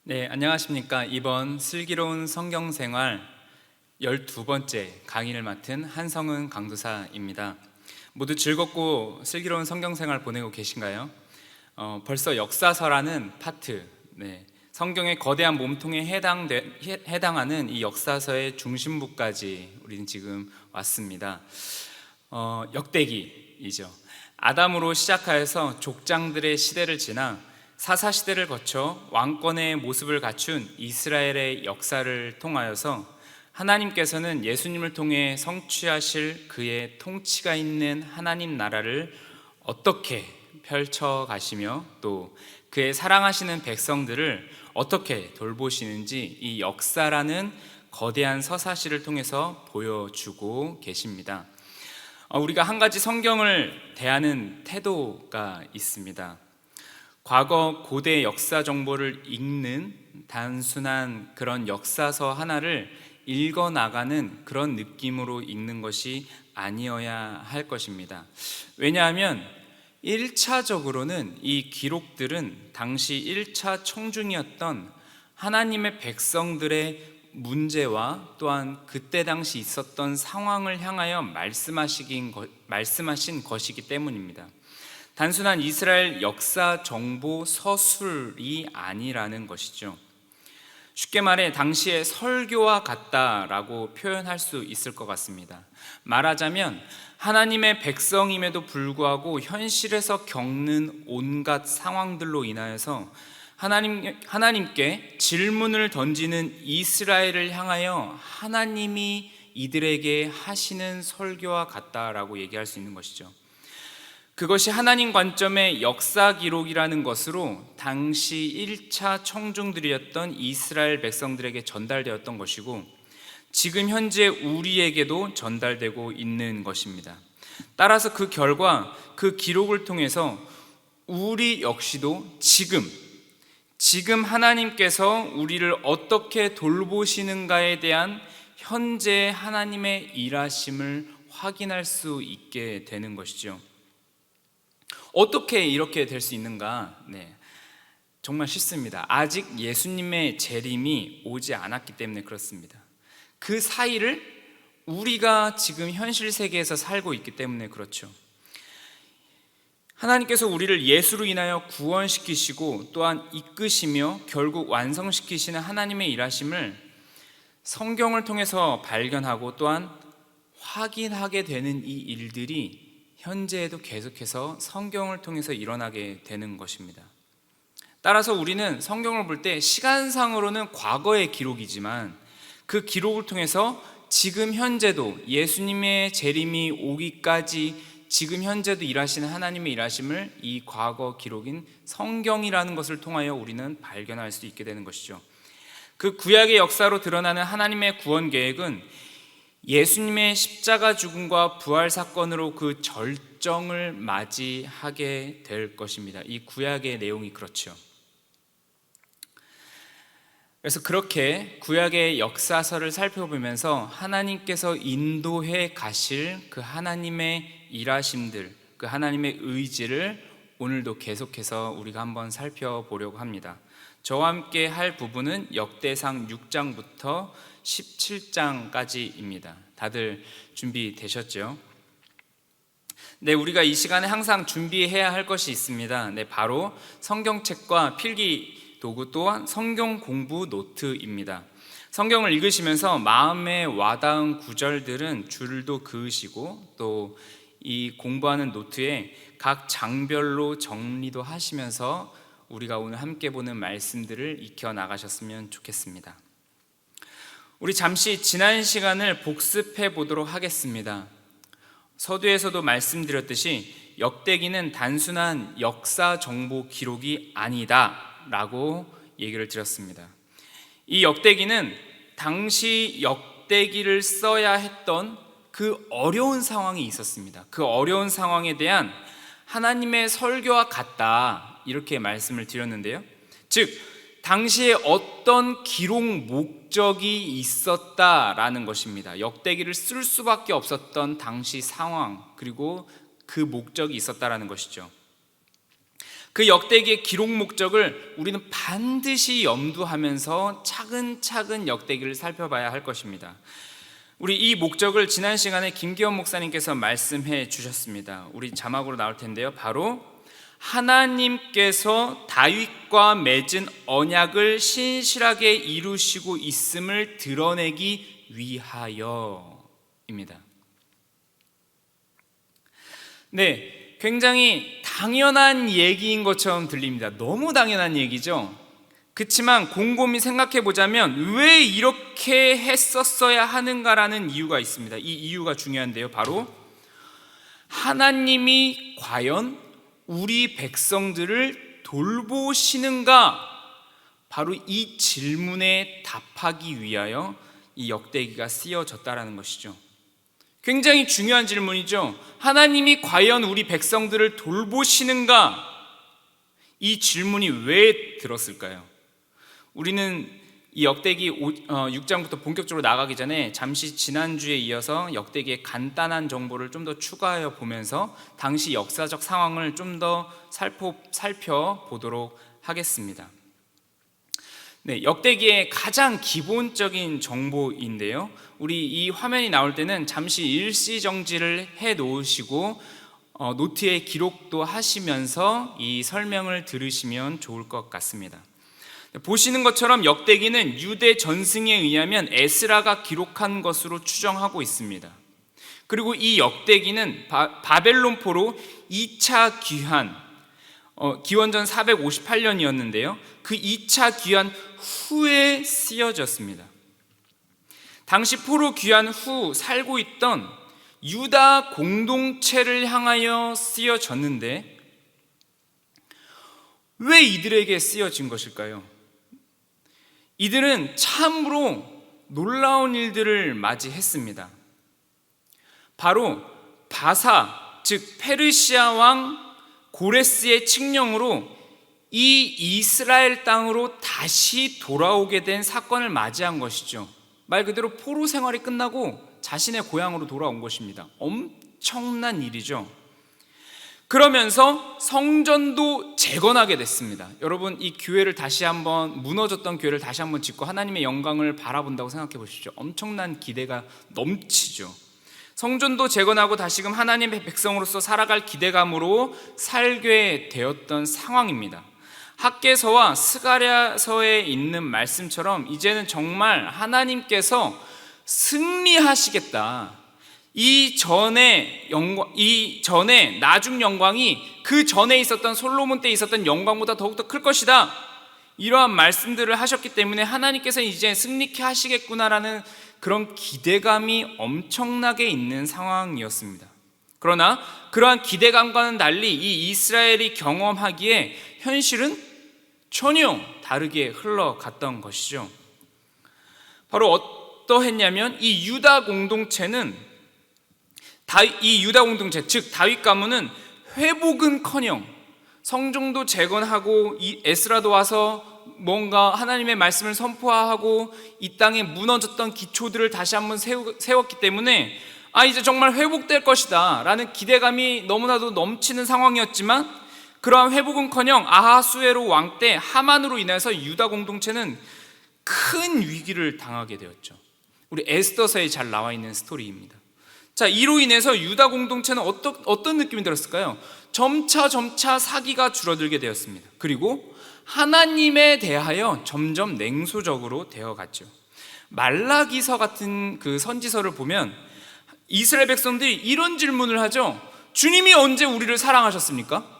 네, 안녕하십니까. 이번 슬기로운 성경생활 12번째 강의를 맡은 한성은 강도사입니다. 모두 즐겁고 슬기로운 성경생활 보내고 계신가요? 벌써 역사서라는 파트, 성경의 거대한 몸통에 해당하는 이 역사서의 중심부까지 우리는 지금 왔습니다. 역대기이죠. 아담으로 시작하여서 족장들의 시대를 지나 사사시대를 거쳐 왕권의 모습을 갖춘 이스라엘의 역사를 통하여서 하나님께서는 예수님을 통해 성취하실 그의 통치가 있는 하나님 나라를 어떻게 펼쳐가시며 또 그의 사랑하시는 백성들을 어떻게 돌보시는지 이 역사라는 거대한 서사시를 통해서 보여주고 계십니다. 우리가 한 가지 성경을 대하는 태도가 있습니다. 과거 고대 역사 정보를 읽는 단순한 그런 역사서 하나를 읽어 나가는 그런 느낌으로 읽는 것이 아니어야 할 것입니다. 왜냐하면 1차적으로는 이 기록들은 당시 1차 청중이었던 하나님의 백성들의 문제와 또한 그때 당시 있었던 상황을 향하여 말씀하신 것이기 때문입니다. 단순한 이스라엘 역사 정보 서술이 아니라는 것이죠. 쉽게 말해 당시의 설교와 같다라고 표현할 수 있을 것 같습니다. 말하자면 하나님의 백성임에도 불구하고 현실에서 겪는 온갖 상황들로 인하여서 하나님께 질문을 던지는 이스라엘을 향하여 하나님이 이들에게 하시는 설교와 같다라고 얘기할 수 있는 것이죠. 그것이 하나님 관점의 역사 기록이라는 것으로 당시 1차 청중들이었던 이스라엘 백성들에게 전달되었던 것이고 지금 현재 우리에게도 전달되고 있는 것입니다. 따라서 그 결과 그 기록을 통해서 우리 역시도 지금 하나님께서 우리를 어떻게 돌보시는가에 대한 현재 하나님의 일하심을 확인할 수 있게 되는 것이죠. 어떻게 이렇게 될 수 있는가? 정말 쉽습니다. 아직 예수님의 재림이 오지 않았기 때문에 그렇습니다. 그 사이를 우리가 지금 현실 세계에서 살고 있기 때문에 그렇죠. 하나님께서 우리를 예수로 인하여 구원시키시고 또한 이끄시며 결국 완성시키시는 하나님의 일하심을 성경을 통해서 발견하고 또한 확인하게 되는 이 일들이 현재에도 계속해서 성경을 통해서 일어나게 되는 것입니다. 따라서 우리는 성경을 볼 때 시간상으로는 과거의 기록이지만 그 기록을 통해서 지금 현재도 예수님의 재림이 오기까지 지금 현재도 일하시는 하나님의 일하심을 이 과거 기록인 성경이라는 것을 통하여 우리는 발견할 수 있게 되는 것이죠. 그 구약의 역사로 드러나는 하나님의 구원 계획은 예수님의 십자가 죽음과 부활 사건으로 그 절정을 맞이하게 될 것입니다. 이 구약의 내용이 그렇죠. 그래서 그렇게 구약의 역사서를 살펴보면서 하나님께서 인도해 가실 그 하나님의 일하심들, 그 하나님의 의지를 오늘도 계속해서 우리가 한번 살펴보려고 합니다. 저와 함께 할 부분은 역대상 6장부터 17장까지입니다. 다들 준비되셨죠? 우리가 이 시간에 항상 준비해야 할 것이 있습니다. 바로 성경책과 필기 도구 또한 성경 공부 노트입니다. 성경을 읽으시면서 마음에 와닿은 구절들은 줄도 그으시고 또 이 공부하는 노트에 각 장별로 정리도 하시면서 우리가 오늘 함께 보는 말씀들을 익혀 나가셨으면 좋겠습니다. 우리 잠시 지난 시간을 복습해 보도록 하겠습니다. 서두에서도 말씀드렸듯이 역대기는 단순한 역사 정보 기록이 아니다 라고 얘기를 드렸습니다. 이 역대기는 당시 역대기를 써야 했던 그 어려운 상황이 있었습니다. 그 어려운 상황에 대한 하나님의 설교와 같다 이렇게 말씀을 드렸는데요. 즉 당시에 어떤 기록 목적이 있었다라는 것입니다. 역대기를 쓸 수밖에 없었던 당시 상황 그리고 그 목적이 있었다라는 것이죠. 그 역대기의 기록 목적을 우리는 반드시 염두하면서 차근차근 역대기를 살펴봐야 할 것입니다. 우리 이 목적을 지난 시간에 김기현 목사님께서 말씀해 주셨습니다. 우리 자막으로 나올 텐데요. 바로 하나님께서 다윗과 맺은 언약을 신실하게 이루시고 있음을 드러내기 위하여입니다. 네, 굉장히 당연한 얘기인 것처럼 들립니다. 너무 당연한 얘기죠. 그렇지만 곰곰이 생각해 보자면 왜 이렇게 했었어야 하는가라는 이유가 있습니다. 이 이유가 중요한데요. 바로 하나님이 과연 우리 백성들을 돌보시는가? 바로 이 질문에 답하기 위하여 이 역대기가 쓰여졌다라는 것이죠. 굉장히 중요한 질문이죠. 하나님이 과연 우리 백성들을 돌보시는가? 이 질문이 왜 들었을까요? 우리는 이 역대기 6장부터 본격적으로 나가기 전에 잠시 지난주에 이어서 역대기의 간단한 정보를 좀 더 추가하여 보면서 당시 역사적 상황을 좀 더 살펴보도록 하겠습니다. 네, 역대기의 가장 기본적인 정보인데요. 우리 이 화면이 나올 때는 잠시 일시정지를 해 놓으시고 노트에 기록도 하시면서 이 설명을 들으시면 좋을 것 같습니다. 보시는 것처럼 역대기는 유대 전승에 의하면 에스라가 기록한 것으로 추정하고 있습니다. 그리고 이 역대기는 바벨론포로 2차 귀환, 기원전 458년이었는데요. 그 2차 귀환 후에 쓰여졌습니다. 당시 포로 귀환 후 살고 있던 유다 공동체를 향하여 쓰여졌는데 왜 이들에게 쓰여진 것일까요? 이들은 참으로 놀라운 일들을 맞이했습니다. 바로 바사, 즉 페르시아 왕 고레스의 칙령으로 이 이스라엘 땅으로 다시 돌아오게 된 사건을 맞이한 것이죠. 말 그대로 포로 생활이 끝나고 자신의 고향으로 돌아온 것입니다. 엄청난 일이죠. 그러면서 성전도 재건하게 됐습니다. 여러분, 이 교회를 다시 한번, 무너졌던 교회를 다시 한번 짓고 하나님의 영광을 바라본다고 생각해 보십시오. 엄청난 기대가 넘치죠. 성전도 재건하고 다시금 하나님의 백성으로서 살아갈 기대감으로 살게 되었던 상황입니다. 학개서와 스가랴서에 있는 말씀처럼 이제는 정말 하나님께서 승리하시겠다. 이 전에 나중 영광이 그 전에 있었던 솔로몬 때 있었던 영광보다 더욱더 클 것이다. 이러한 말씀들을 하셨기 때문에 하나님께서 이제 승리케 하시겠구나라는 그런 기대감이 엄청나게 있는 상황이었습니다. 그러나 그러한 기대감과는 달리 이 이스라엘이 경험하기에 현실은 전혀 다르게 흘러갔던 것이죠. 바로 어떠했냐면 이 유다 공동체, 즉 다윗 가문은 회복은커녕 성전도 재건하고 이 에스라도 와서 뭔가 하나님의 말씀을 선포하고 이 땅에 무너졌던 기초들을 다시 한번 세웠기 때문에 이제 정말 회복될 것이다 라는 기대감이 너무나도 넘치는 상황이었지만, 그러한 회복은커녕 아하수에로 왕 때 하만으로 인해서 유다 공동체는 큰 위기를 당하게 되었죠. 우리 에스더서에 잘 나와 있는 스토리입니다. 자, 이로 인해서 유다 공동체는 어떤 느낌이 들었을까요? 점차 사기가 줄어들게 되었습니다. 그리고 하나님에 대하여 점점 냉소적으로 되어갔죠. 말라기서 같은 그 선지서를 보면 이스라엘 백성들이 이런 질문을 하죠. 주님이 언제 우리를 사랑하셨습니까?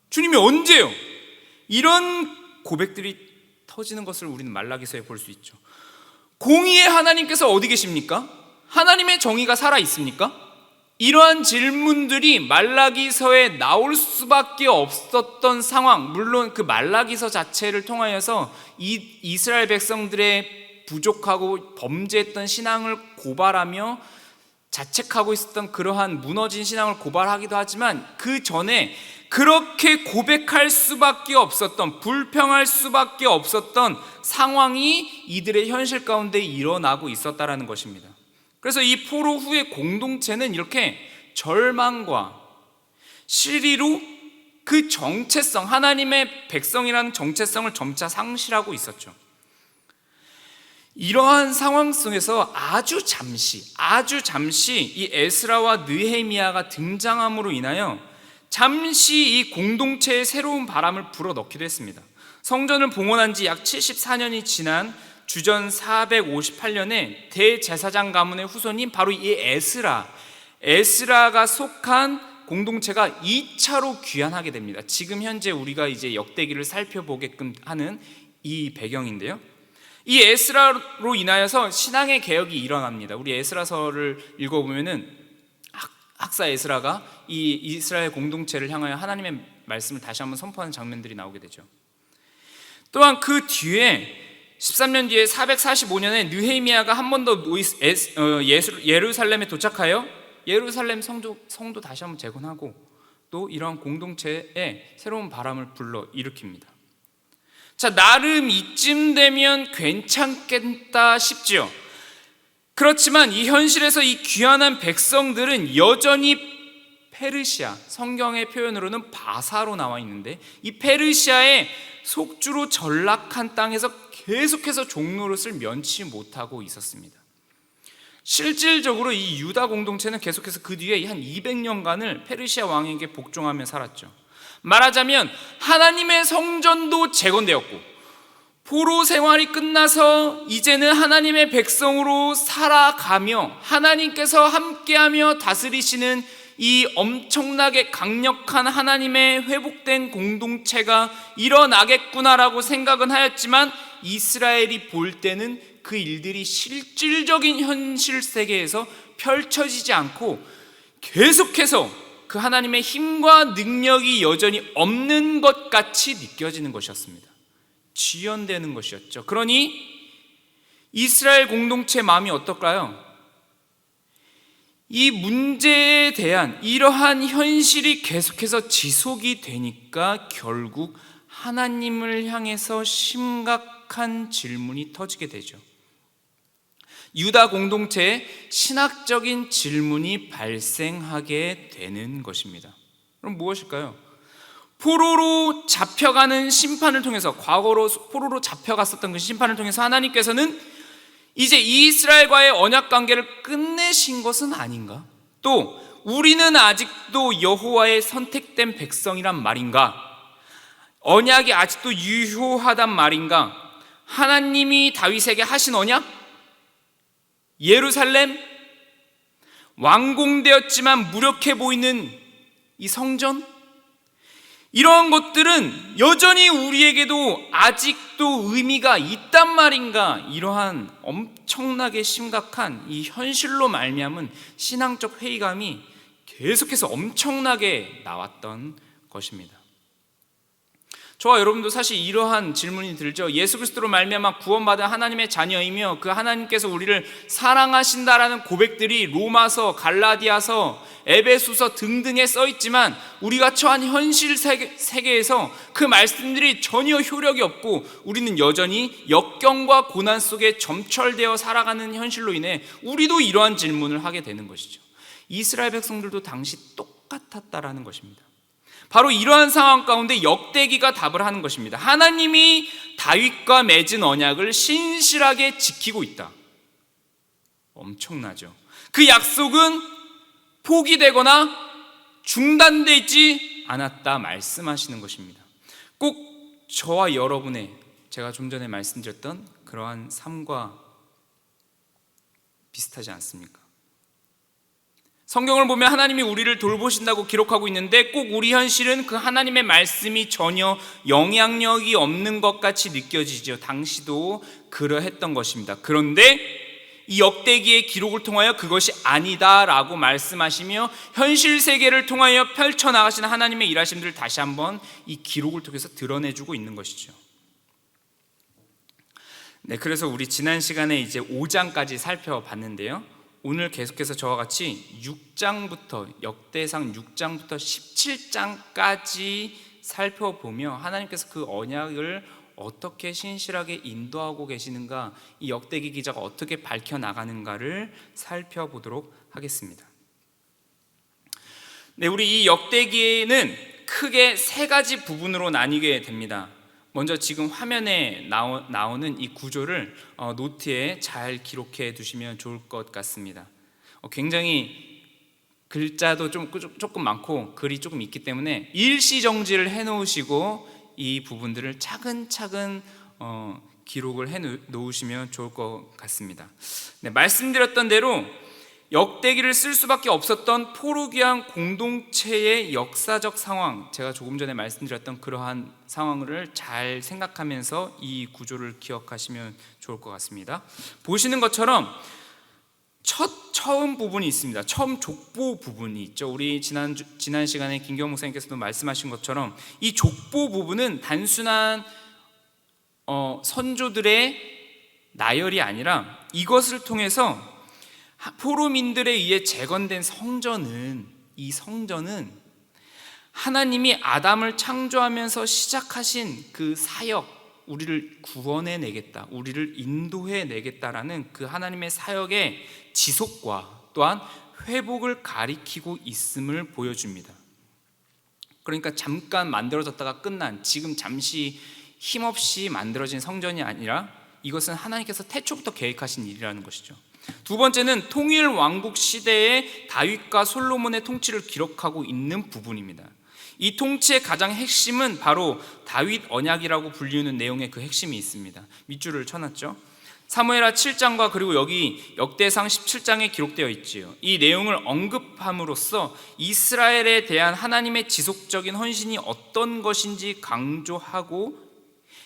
주님이 언제요? 이런 고백들이 터지는 것을 우리는 말라기서에 볼 수 있죠. 공의의 하나님께서 어디 계십니까? 하나님의 정의가 살아 있습니까? 이러한 질문들이 말라기서에 나올 수밖에 없었던 상황, 물론 그 말라기서 자체를 통하여서 이스라엘 백성들의 부족하고 범죄했던 신앙을 고발하며 자책하고 있었던 그러한 무너진 신앙을 고발하기도 하지만, 그 전에 그렇게 고백할 수밖에 없었던, 불평할 수밖에 없었던 상황이 이들의 현실 가운데 일어나고 있었다라는 것입니다. 그래서 이 포로 후의 공동체는 이렇게 절망과 시리로 그 정체성, 하나님의 백성이라는 정체성을 점차 상실하고 있었죠. 이러한 상황 속에서 아주 잠시 이 에스라와 느헤미야가 등장함으로 인하여 잠시 이 공동체에 새로운 바람을 불어넣기도 했습니다. 성전을 봉헌한 지 약 74년이 지난 주전 458년에 대제사장 가문의 후손인 바로 이 에스라가 속한 공동체가 2차로 귀환하게 됩니다. 지금 현재 우리가 이제 역대기를 살펴보게끔 하는 이 배경인데요. 이 에스라로 인하여서 신앙의 개혁이 일어납니다. 우리 에스라서를 읽어보면은 학사 에스라가 이 이스라엘 공동체를 향하여 하나님의 말씀을 다시 한번 선포하는 장면들이 나오게 되죠. 또한 그 뒤에 13년 뒤에 445년에 느헤미야가 한 번 더 예루살렘에 도착하여 예루살렘 성도 다시 한번 재건하고 또 이러한 공동체에 새로운 바람을 불러 일으킵니다. 자, 나름 이쯤 되면 괜찮겠다 싶지요. 그렇지만 이 현실에서 이 귀환한 백성들은 여전히 페르시아, 성경의 표현으로는 바사로 나와 있는데 이 페르시아의 속주로 전락한 땅에서 계속해서 종노릇을 면치 못하고 있었습니다. 실질적으로 이 유다 공동체는 계속해서 그 뒤에 한 200년간을 페르시아 왕에게 복종하며 살았죠. 말하자면 하나님의 성전도 재건되었고 포로 생활이 끝나서 이제는 하나님의 백성으로 살아가며 하나님께서 함께하며 다스리시는 이 엄청나게 강력한 하나님의 회복된 공동체가 일어나겠구나라고 생각은 하였지만 이스라엘이 볼 때는 그 일들이 실질적인 현실 세계에서 펼쳐지지 않고 계속해서 그 하나님의 힘과 능력이 여전히 없는 것 같이 느껴지는 것이었습니다. 지연되는 것이었죠. 그러니 이스라엘 공동체의 마음이 어떨까요? 이 문제에 대한 이러한 현실이 계속해서 지속이 되니까 결국 하나님을 향해서 심각한 질문이 터지게 되죠. 유다 공동체에 신학적인 질문이 발생하게 되는 것입니다. 그럼 무엇일까요? 포로로 잡혀가는 심판을 통해서, 과거로 포로로 잡혀갔었던 그 심판을 통해서 하나님께서는 이제 이스라엘과의 언약 관계를 끝내신 것은 아닌가? 또 우리는 아직도 여호와의 선택된 백성이란 말인가? 언약이 아직도 유효하단 말인가? 하나님이 다윗에게 하신 언약? 예루살렘? 완공되었지만 무력해 보이는 이 성전? 이러한 것들은 여전히 우리에게도 아직도 의미가 있단 말인가? 이러한 엄청나게 심각한 이 현실로 말미암은 신앙적 회의감이 계속해서 엄청나게 나왔던 것입니다. 저와 여러분도 사실 이러한 질문이 들죠. 예수 그리스도로 말미암아 구원받은 하나님의 자녀이며 그 하나님께서 우리를 사랑하신다라는 고백들이 로마서, 갈라디아서, 에베소서 등등에 써있지만 우리가 처한 현실 세계에서 그 말씀들이 전혀 효력이 없고 우리는 여전히 역경과 고난 속에 점철되어 살아가는 현실로 인해 우리도 이러한 질문을 하게 되는 것이죠. 이스라엘 백성들도 당시 똑같았다라는 것입니다. 바로 이러한 상황 가운데 역대기가 답을 하는 것입니다. 하나님이 다윗과 맺은 언약을 신실하게 지키고 있다. 엄청나죠. 그 약속은 포기되거나 중단되지 않았다 말씀하시는 것입니다. 꼭 저와 여러분의, 제가 좀 전에 말씀드렸던 그러한 삶과 비슷하지 않습니까? 성경을 보면 하나님이 우리를 돌보신다고 기록하고 있는데 꼭 우리 현실은 그 하나님의 말씀이 전혀 영향력이 없는 것 같이 느껴지죠. 당시도 그러했던 것입니다. 그런데 이 역대기의 기록을 통하여 그것이 아니다라고 말씀하시며 현실 세계를 통하여 펼쳐나가시는 하나님의 일하심들을 다시 한번 이 기록을 통해서 드러내주고 있는 것이죠. 네, 그래서 우리 지난 시간에 이제 5장까지 살펴봤는데요. 오늘 계속해서 저와 같이 6장부터 역대상 6장부터 17장까지 살펴보며 하나님께서 그 언약을 어떻게 신실하게 인도하고 계시는가, 이 역대기 기자가 어떻게 밝혀나가는가를 살펴보도록 하겠습니다. 네, 우리 이 역대기에는 크게 세 가지 부분으로 나뉘게 됩니다. 먼저 지금 화면에 나오는 이 구조를 노트에 잘 기록해 두시면 좋을 것 같습니다. 굉장히 글자도 조금 많고 글이 조금 있기 때문에 일시정지를 해놓으시고 이 부분들을 차근차근 기록을 해놓으시면 좋을 것 같습니다. 네, 말씀드렸던 대로 역대기를 쓸 수밖에 없었던 포르기안 공동체의 역사적 상황, 제가 조금 전에 말씀드렸던 그러한 상황을 잘 생각하면서 이 구조를 기억하시면 좋을 것 같습니다. 보시는 것처럼 처음 부분이 있습니다. 처음 족보 부분이 있죠. 우리 지난 시간에 김경호 목사님께서도 말씀하신 것처럼 이 족보 부분은 단순한 선조들의 나열이 아니라 이것을 통해서 포로민들에 의해 재건된 이 성전은 하나님이 아담을 창조하면서 시작하신 그 사역, 우리를 구원해 내겠다, 우리를 인도해 내겠다라는 그 하나님의 사역의 지속과 또한 회복을 가리키고 있음을 보여줍니다. 그러니까 잠깐 만들어졌다가 끝난, 지금 잠시 힘없이 만들어진 성전이 아니라 이것은 하나님께서 태초부터 계획하신 일이라는 것이죠. 두 번째는 통일 왕국 시대의 다윗과 솔로몬의 통치를 기록하고 있는 부분입니다. 이 통치의 가장 핵심은 바로 다윗 언약이라고 불리는 내용의 그 핵심이 있습니다. 밑줄을 쳐놨죠. 사무엘하 7장과 그리고 여기 역대상 17장에 기록되어 있지요. 이 내용을 언급함으로써 이스라엘에 대한 하나님의 지속적인 헌신이 어떤 것인지 강조하고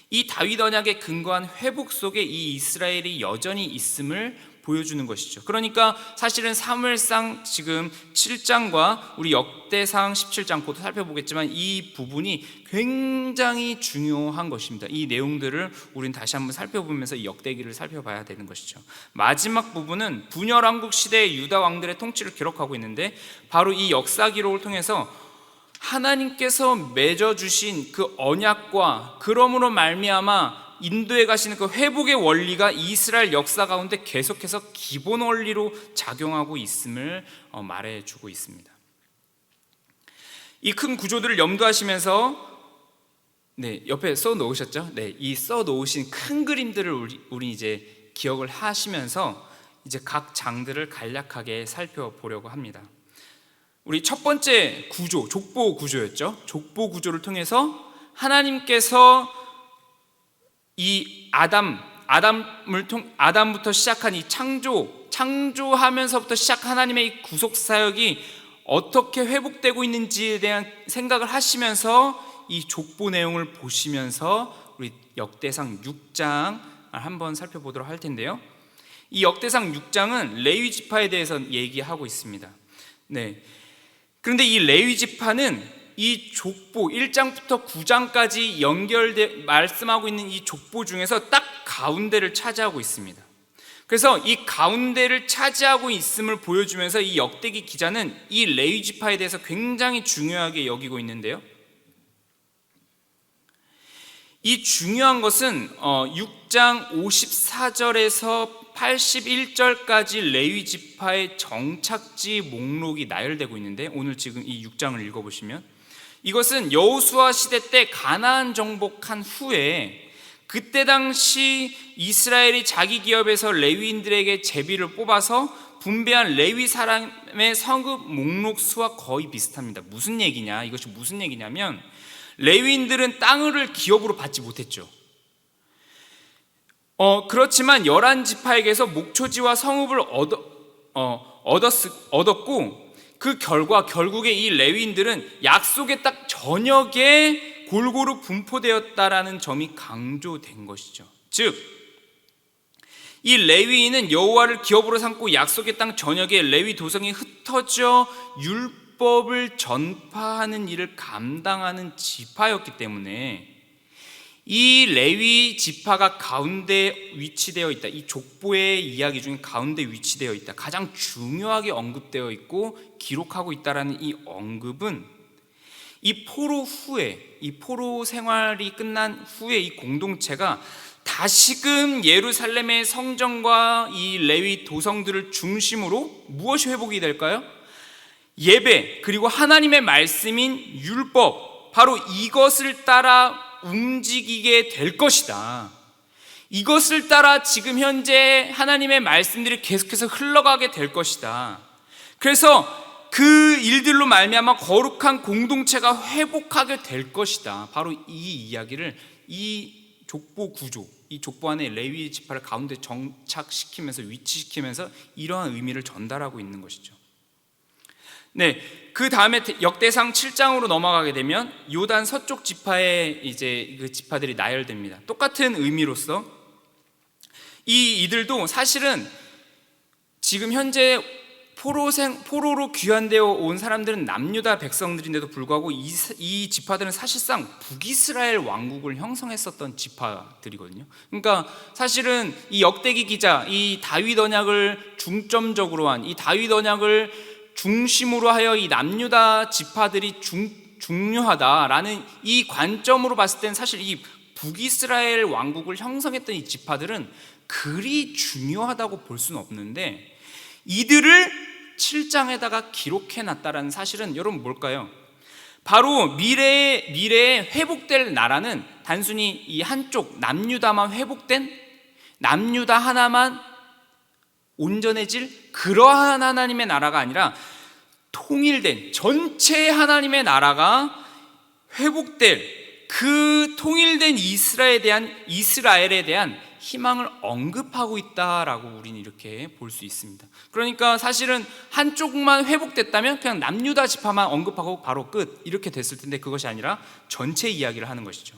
이 다윗 언약에 근거한 회복 속에 이 이스라엘이 여전히 있음을 보여주는 것이죠. 그러니까 사실은 사무엘상 지금 7장과 우리 역대상 17장 곧 살펴보겠지만 이 부분이 굉장히 중요한 것입니다. 이 내용들을 우리는 다시 한번 살펴보면서 이 역대기를 살펴봐야 되는 것이죠. 마지막 부분은 분열왕국 시대의 유다 왕들의 통치를 기록하고 있는데 바로 이 역사 기록을 통해서 하나님께서 맺어주신 그 언약과 그러므로 말미암아 인도에 가시는 그 회복의 원리가 이스라엘 역사 가운데 계속해서 기본 원리로 작용하고 있음을 말해주고 있습니다. 이 큰 구조들을 염두하시면서 옆에 써 놓으셨죠? 이 써 놓으신 큰 그림들을 우리 이제 기억을 하시면서 이제 각 장들을 간략하게 살펴보려고 합니다. 우리 첫 번째 구조, 족보 구조였죠. 족보 구조를 통해서 하나님께서 이 아담부터 시작한 이 창조하면서부터 시작한 하나님의 이 구속 사역이 어떻게 회복되고 있는지에 대한 생각을 하시면서 이 족보 내용을 보시면서 우리 역대상 6장을 한번 살펴보도록 할 텐데요. 이 역대상 6장은 레위 지파에 대해서 얘기하고 있습니다. 그런데 이 레위 지파는 이 족보 1장부터 9장까지 말씀하고 있는 이 족보 중에서 딱 가운데를 차지하고 있습니다. 그래서 이 가운데를 차지하고 있음을 보여주면서 이 역대기 기자는 이 레위 지파에 대해서 굉장히 중요하게 여기고 있는데요. 이 중요한 것은 6장 54절에서 81절까지 레위 지파의 정착지 목록이 나열되고 있는데 오늘 지금 이 6장을 읽어보시면 이것은 여호수아 시대 때 가나안 정복한 후에 그때 당시 이스라엘이 자기 기업에서 레위인들에게 제비를 뽑아서 분배한 레위 사람의 성읍 목록 수와 거의 비슷합니다. 무슨 얘기냐? 이것이 무슨 얘기냐면 레위인들은 땅을 기업으로 받지 못했죠. 그렇지만 11지파에게서 목초지와 성읍을 얻었고 그 결국에 이 레위인들은 약속의 딱 저녁에 골고루 분포되었다라는 점이 강조된 것이죠. 즉, 이 레위인은 여호와를 기업으로 삼고 약속의 땅 전역에 레위 도성이 흩어져 율법을 전파하는 일을 감당하는 지파였기 때문에 이 레위 지파가 가운데 위치되어 있다. 이 족보의 이야기 중에 가운데 위치되어 있다. 가장 중요하게 언급되어 있고 기록하고 있다라는 이 언급은 이 포로 후에, 이 포로 생활이 끝난 후에 이 공동체가 다시금 예루살렘의 성전과 이 레위 도성들을 중심으로 무엇이 회복이 될까요? 예배, 그리고 하나님의 말씀인 율법, 바로 이것을 따라 움직이게 될 것이다. 이것을 따라 지금 현재 하나님의 말씀들이 계속해서 흘러가게 될 것이다. 그래서 그 일들로 말미암아 거룩한 공동체가 회복하게 될 것이다. 바로 이 이야기를 이 족보 구조, 이 족보 안에 레위 지파를 가운데 정착시키면서 위치시키면서 이러한 의미를 전달하고 있는 것이죠. 네, 그 다음에 역대상 7장으로 넘어가게 되면 요단 서쪽 지파에 이제 그 지파들이 나열됩니다. 똑같은 의미로서 이들도 사실은 지금 현재 포로로 귀환되어 온 사람들은 남유다 백성들인데도 불구하고 이 지파들은 사실상 북이스라엘 왕국을 형성했었던 지파들이거든요. 그러니까 사실은 이 역대기 기자, 이 다윗 언약을 중점적으로 한, 이 다윗 언약을 중심으로 하여 이 남유다 지파들이 중요하다라는 이 관점으로 봤을 땐 사실 이 북이스라엘 왕국을 형성했던 이 지파들은 그리 중요하다고 볼 수는 없는데, 이들을 7장에다가 기록해놨다라는 사실은 여러분 뭘까요? 바로 미래에 회복될 나라는 단순히 이 한쪽 남유다만 회복된, 남유다 하나만 온전해질 그러한 하나님의 나라가 아니라 통일된 전체 하나님의 나라가 회복될 그 통일된 이스라엘에 대한 희망을 언급하고 있다라고 우리는 이렇게 볼 수 있습니다. 그러니까 사실은 한쪽만 회복됐다면 그냥 남유다 지파만 언급하고 바로 끝 이렇게 됐을 텐데, 그것이 아니라 전체 이야기를 하는 것이죠.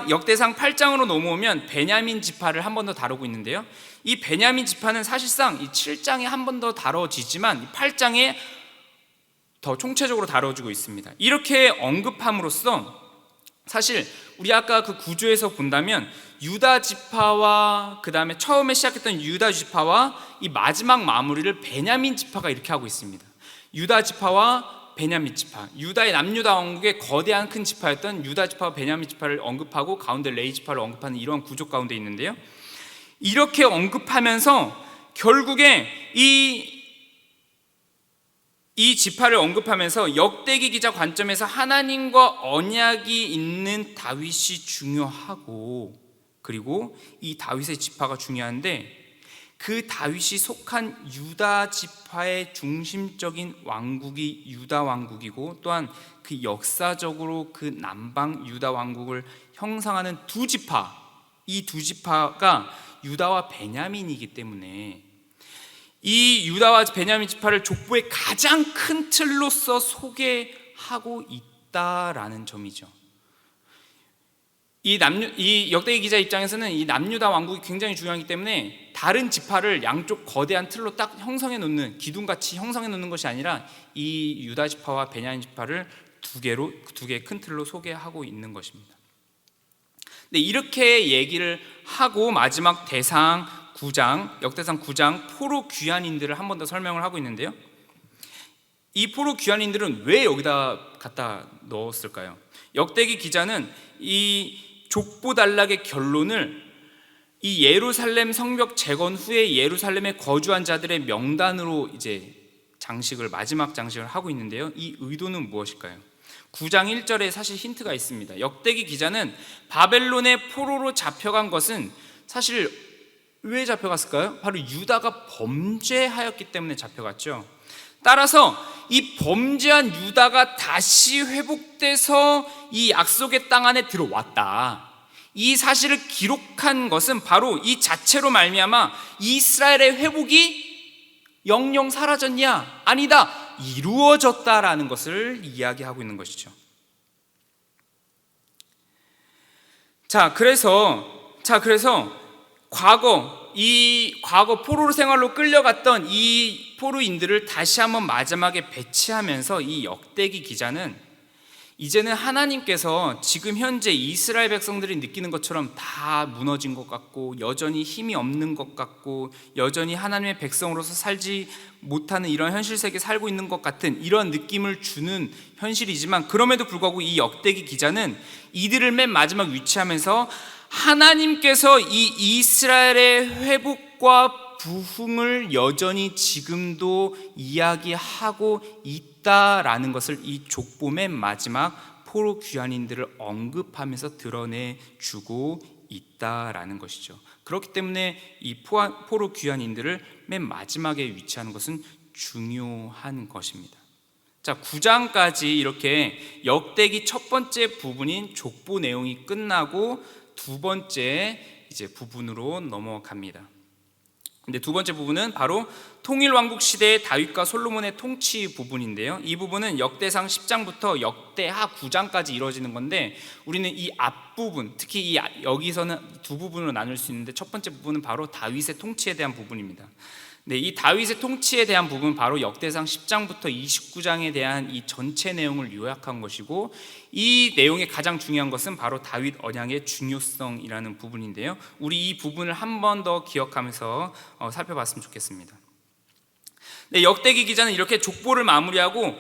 역대상 8장으로 넘어오면 베냐민 지파를 한 번 더 다루고 있는데요, 이 베냐민 지파는 사실상 이 7장에 한 번 더 다뤄지지만 8장에 더 총체적으로 다뤄지고 있습니다. 이렇게 언급함으로써 사실 우리 아까 그 구조에서 본다면 유다 지파와 그 다음에 처음에 시작했던 유다 지파와 이 마지막 마무리를 베냐민 지파가 이렇게 하고 있습니다. 유다 지파와 베냐민 지파, 유다의 남유다 왕국의 거대한 큰 지파였던 유다 지파와 베냐민 지파를 언급하고 가운데 레위 지파를 언급하는 이러한 구조 가운데 있는데요, 이렇게 언급하면서 결국에 이 지파를 언급하면서 역대기 기자 관점에서 하나님과 언약이 있는 다윗이 중요하고, 그리고 이 다윗의 지파가 중요한데, 그 다윗이 속한 유다 지파의 중심적인 왕국이 유다 왕국이고, 또한 그 역사적으로 그 남방 유다 왕국을 형성하는 두 지파, 이 두 지파가 유다와 베냐민이기 때문에 이 유다와 베냐민 지파를 족보의 가장 큰 틀로서 소개하고 있다라는 점이죠. 이 역대기 기자 입장에서는 이 남유다 왕국이 굉장히 중요하기 때문에 다른 지파를 양쪽 거대한 틀로 딱 형성해 놓는, 기둥같이 형성해 놓는 것이 아니라 이 유다 지파와 베냐민 지파를 두 개의 큰 틀로 소개하고 있는 것입니다. 네, 이렇게 얘기를 하고 마지막 역대상 9장 포로 귀환인들을 한 번 더 설명을 하고 있는데요, 이 포로 귀환인들은 왜 여기다 갖다 넣었을까요? 역대기 기자는 이 족보 단락의 결론을 이 예루살렘 성벽 재건 후에 예루살렘에 거주한 자들의 명단으로 이제 마지막 장식을 하고 있는데요, 이 의도는 무엇일까요? 9장 1절에 사실 힌트가 있습니다. 역대기 기자는 바벨론의 포로로 잡혀간 것은 사실 왜 잡혀갔을까요? 바로 유다가 범죄하였기 때문에 잡혀갔죠. 따라서 이 범죄한 유다가 다시 회복돼서 이 약속의 땅 안에 들어왔다, 이 사실을 기록한 것은 바로 이 자체로 말미암아 이스라엘의 회복이 영영 사라졌냐? 아니다, 이루어졌다라는 것을 이야기하고 있는 것이죠. 그래서 과거 포로 생활로 끌려갔던 이 포로인들을 다시 한번 마지막에 배치하면서 이 역대기 기자는 이제는 하나님께서 지금 현재 이스라엘 백성들이 느끼는 것처럼 다 무너진 것 같고, 여전히 힘이 없는 것 같고, 여전히 하나님의 백성으로서 살지 못하는 이런 현실 세계에 살고 있는 것 같은 이런 느낌을 주는 현실이지만, 그럼에도 불구하고 이 역대기 기자는 이들을 맨 마지막 위치하면서 하나님께서 이 이스라엘의 회복과 부흥을 여전히 지금도 이야기하고 있다라는 것을 이 족보 맨 마지막 포로 귀환인들을 언급하면서 드러내주고 있다라는 것이죠. 그렇기 때문에 이 포로 귀환인들을 맨 마지막에 위치하는 것은 중요한 것입니다. 자, 9장까지 이렇게 역대기 첫 번째 부분인 족보 내용이 끝나고 두 번째 이제 부분으로 넘어갑니다. 근데 두 번째 부분은 바로 통일왕국 시대의 다윗과 솔로몬의 통치 부분인데요, 이 부분은 역대상 10장부터 역대하 9장까지 이루어지는 건데, 우리는 이 앞부분, 특히 여기서는 두 부분으로 나눌 수 있는데, 첫 번째 부분은 바로 다윗의 통치에 대한 부분입니다. 네, 이 다윗의 통치에 대한 부분, 바로 역대상 10장부터 29장에 대한 이 전체 내용을 요약한 것이고, 이 내용의 가장 중요한 것은 바로 다윗 언약의 중요성이라는 부분인데요, 우리 이 부분을 한 번 더 기억하면서 살펴봤으면 좋겠습니다. 네, 역대기 기자는 이렇게 족보를 마무리하고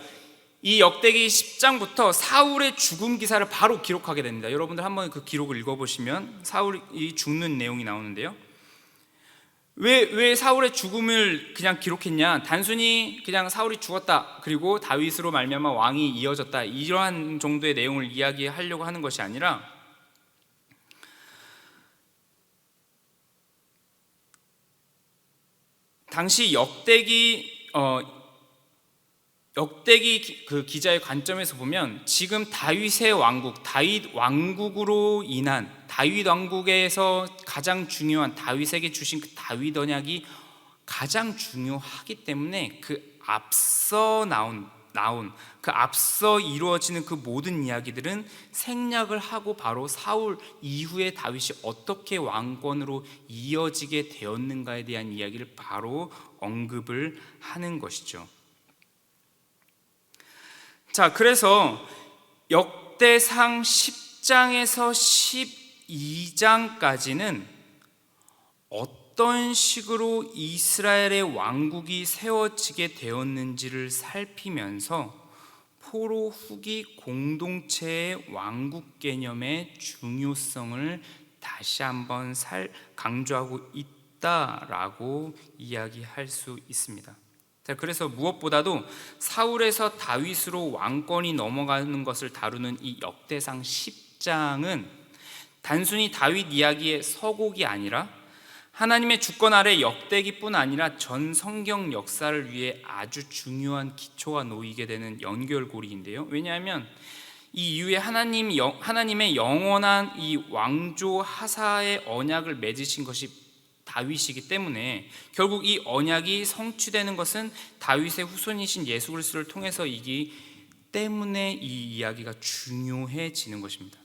이 역대기 10장부터 사울의 죽음 기사를 바로 기록하게 됩니다. 여러분들 한번 그 기록을 읽어보시면 사울이 죽는 내용이 나오는데요, 왜 사울의 죽음을 그냥 기록했냐? 단순히 그냥 사울이 죽었다, 그리고 다윗으로 말미암아 왕이 이어졌다, 이러한 정도의 내용을 이야기하려고 하는 것이 아니라, 당시 역대기 그 기자의 관점에서 보면 지금 다윗의 왕국, 다윗 왕국으로 인한, 다윗 왕국에서 가장 중요한, 다윗에게 주신 그 다윗 언약이 가장 중요하기 때문에 그 앞서 나온 그 앞서 이루어지는 그 모든 이야기들은 생략을 하고 바로 사울 이후에 다윗이 어떻게 왕권으로 이어지게 되었는가에 대한 이야기를 바로 언급을 하는 것이죠. 자, 그래서 역대상 10장에서 12장까지는 어떤 식으로 이스라엘의 왕국이 세워지게 되었는지를 살피면서 포로 후기 공동체의 왕국 개념의 중요성을 다시 한번 강조하고 있다라고 이야기할 수 있습니다. 자, 그래서 무엇보다도 사울에서 다윗으로 왕권이 넘어가는 것을 다루는 이 역대상 10장은 단순히 다윗 이야기의 서곡이 아니라 하나님의 주권 아래 역대기뿐 아니라 전 성경 역사를 위해 아주 중요한 기초가 놓이게 되는 연결고리인데요, 왜냐하면 이 이후에 하나님의 영원한 이 왕조 하사의 언약을 맺으신 것이 다윗이기 때문에 결국 이 언약이 성취되는 것은 다윗의 후손이신 예수 그리스도를 통해서이기 때문에 이 이야기가 중요해지는 것입니다.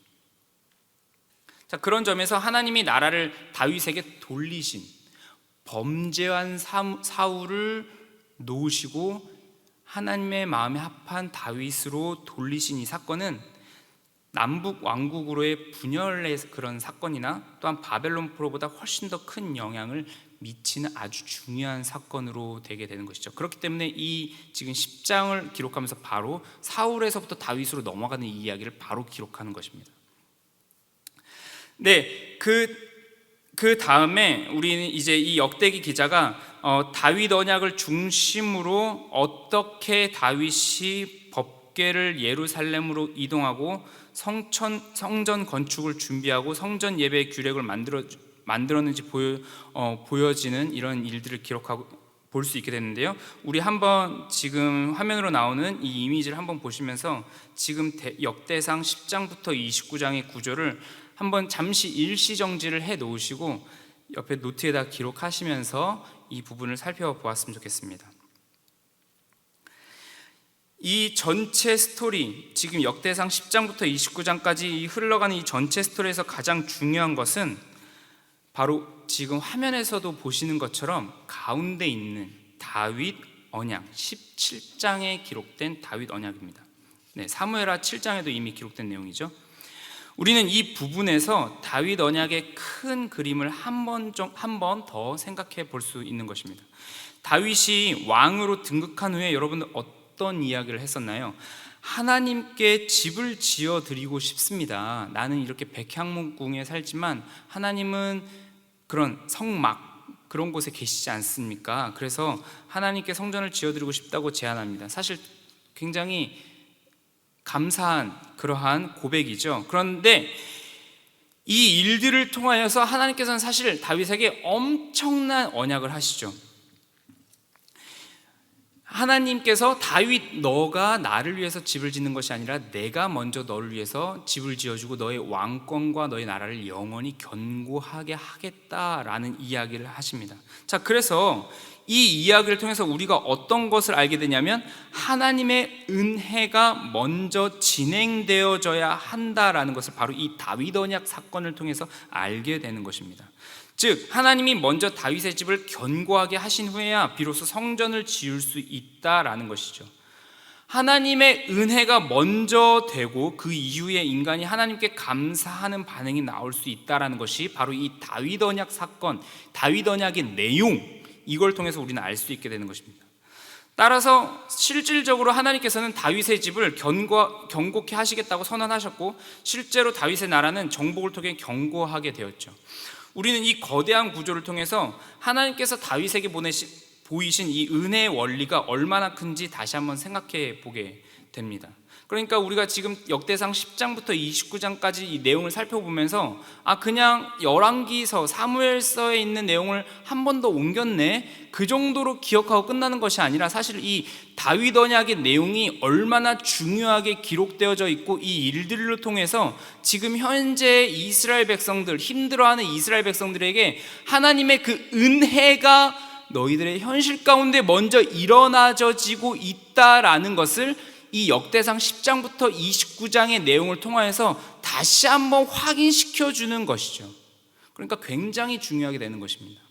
자, 그런 점에서 하나님이 나라를 다윗에게 돌리신, 범죄한 사울을 놓으시고 하나님의 마음에 합한 다윗으로 돌리신 이 사건은 남북 왕국으로의 분열의 그런 사건이나 또한 바벨론 포로보다 훨씬 더 큰 영향을 미치는 아주 중요한 사건으로 되게 되는 것이죠. 그렇기 때문에 이 지금 10장을 기록하면서 바로 사울에서부터 다윗으로 넘어가는 이 이야기를 바로 기록하는 것입니다. 네, 그 다음에 우리는 이제 이 역대기 기자가 다윗 언약을 중심으로 어떻게 다윗이 법궤를 예루살렘으로 이동하고 성전 건축을 준비하고 성전 예배 규례를 만들었는지 보여지는 이런 일들을 기록하고 볼 수 있게 됐는데요, 우리 한번 지금 화면으로 나오는 이 이미지를 한번 보시면서 지금 역대상 10장부터 29장의 구조를 한번 잠시 일시정지를 해 놓으시고 옆에 노트에다 기록하시면서 이 부분을 살펴보았으면 좋겠습니다. 이 전체 스토리, 지금 역대상 10장부터 29장까지 흘러가는 이 전체 스토리에서 가장 중요한 것은 바로 지금 화면에서도 보시는 것처럼 가운데 있는 다윗 언약, 17장에 기록된 다윗 언약입니다. 네, 사무엘하 7장에도 이미 기록된 내용이죠. 우리는 이 부분에서 다윗 언약의 큰 그림을 한 번 더 생각해 볼 수 있는 것입니다. 다윗이 왕으로 등극한 후에 여러분들 어떤 이야기를 했었나요? 하나님께 집을 지어 드리고 싶습니다. 나는 이렇게 백향목궁에 살지만 하나님은 그런 성막, 그런 곳에 계시지 않습니까? 그래서 하나님께 성전을 지어 드리고 싶다고 제안합니다. 사실 굉장히 감사한 그러한 고백이죠. 그런데 이 일들을 통하여서 하나님께서는 사실 다윗에게 엄청난 언약을 하시죠. 하나님께서 다윗, 너가 나를 위해서 집을 짓는 것이 아니라 내가 먼저 너를 위해서 집을 지어주고 너의 왕권과 너의 나라를 영원히 견고하게 하겠다라는 이야기를 하십니다. 자, 그래서 이 이야기를 통해서 우리가 어떤 것을 알게 되냐면 하나님의 은혜가 먼저 진행되어져야 한다라는 것을 바로 이 다윗 언약 사건을 통해서 알게 되는 것입니다. 즉 하나님이 먼저 다윗의 집을 견고하게 하신 후에야 비로소 성전을 지을 수 있다라는 것이죠. 하나님의 은혜가 먼저 되고 그 이후에 인간이 하나님께 감사하는 반응이 나올 수 있다라는 것이 바로 이 다윗 언약 사건, 다윗 언약의 내용, 이걸 통해서 우리는 알 수 있게 되는 것입니다. 따라서 실질적으로 하나님께서는 다윗의 집을 견고케 하시겠다고 선언하셨고 실제로 다윗의 나라는 정복을 통해 견고하게 되었죠. 우리는 이 거대한 구조를 통해서 하나님께서 다윗에게 보이신 이 은혜의 원리가 얼마나 큰지 다시 한번 생각해 보게 됩니다. 그러니까 우리가 지금 역대상 10장부터 29장까지 이 내용을 살펴보면서 그냥 열왕기서, 사무엘서에 있는 내용을 한 번 더 옮겼네, 그 정도로 기억하고 끝나는 것이 아니라 사실 이 다윗 언약의 내용이 얼마나 중요하게 기록되어져 있고 이 일들을 통해서 지금 현재 이스라엘 백성들, 힘들어하는 이스라엘 백성들에게 하나님의 그 은혜가 너희들의 현실 가운데 먼저 일어나지고 있다라는 것을 이 역대상 10장부터 29장의 내용을 통하여서 다시 한번 확인시켜 주는 것이죠. 그러니까 굉장히 중요하게 되는 것입니다.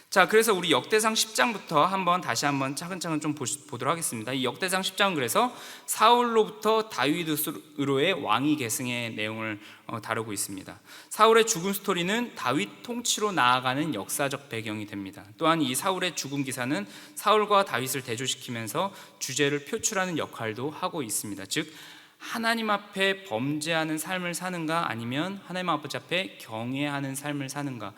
자, 그래서 우리 역대상 10장부터 다시 한번 차근차근 좀 보도록 하겠습니다. 이 역대상 10장은 그래서 사울로부터 다윗으로의 왕위 계승의 내용을 다루고 있습니다. 사울의 죽음 스토리는 다윗 통치로 나아가는 역사적 배경이 됩니다. 또한 이 사울의 죽음 기사는 사울과 다윗을 대조시키면서 주제를 표출하는 역할도 하고 있습니다. 즉 하나님 앞에 범죄하는 삶을 사는가 아니면 하나님 아버지 앞에 경외하는 삶을 사는가,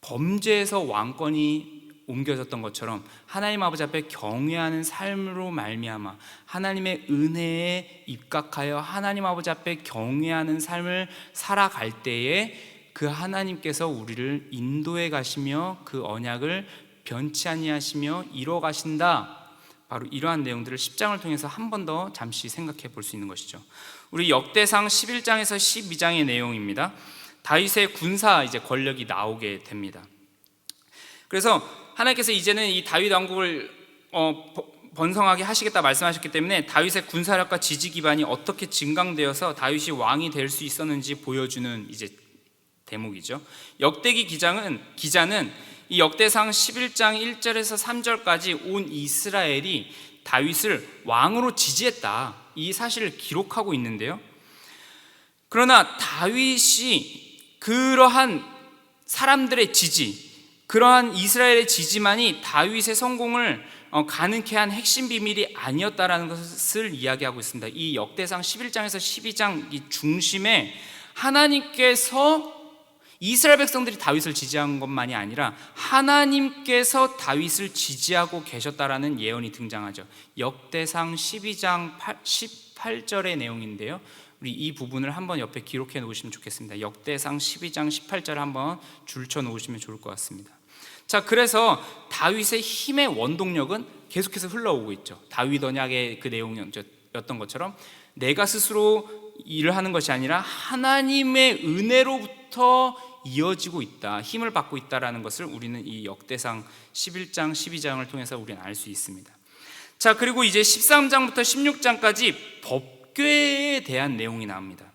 범죄에서 왕권이 옮겨졌던 것처럼 하나님 아버지 앞에 경외하는 삶으로 말미암아 하나님의 은혜에 입각하여 하나님 아버지 앞에 경외하는 삶을 살아갈 때에 그 하나님께서 우리를 인도해 가시며 그 언약을 변치 아니하시며 이뤄 가신다. 바로 이러한 내용들을 10장을 통해서 한 번 더 잠시 생각해 볼 수 있는 것이죠. 우리 역대상 11장에서 12장의 내용입니다. 다윗의 군사 권력이 나오게 됩니다. 그래서 하나님께서 이제는 이 다윗 왕국을 번성하게 하시겠다 말씀하셨기 때문에 다윗의 군사력과 지지 기반이 어떻게 증강되어서 다윗이 왕이 될 수 있었는지 보여주는 대목이죠. 역대기 기자는 이 역대상 11장 1절에서 3절까지 온 이스라엘이 다윗을 왕으로 지지했다, 이 사실을 기록하고 있는데요. 그러나 다윗이 그러한 사람들의 지지, 그러한 이스라엘의 지지만이 다윗의 성공을 가능케 한 핵심 비밀이 아니었다라는 것을 이야기하고 있습니다. 이 역대상 11장에서 12장 이 중심에 하나님께서 이스라엘 백성들이 다윗을 지지한 것만이 아니라 하나님께서 다윗을 지지하고 계셨다라는 예언이 등장하죠. 역대상 12장 18절의 내용인데요. 우리 이 부분을 한번 옆에 기록해 놓으시면 좋겠습니다. 역대상 12장 18절 한번 줄쳐 놓으시면 좋을 것 같습니다. 자, 그래서 다윗의 힘의 원동력은 계속해서 흘러오고 있죠. 다윗 언약의 그 내용이었던 것처럼 내가 스스로 일을 하는 것이 아니라 하나님의 은혜로부터 이어지고 있다, 힘을 받고 있다라는 것을 우리는 이 역대상 11장 12장을 통해서 우리는 알 수 있습니다. 자, 그리고 이제 13장부터 16장까지 법궤에 대한 내용이 나옵니다.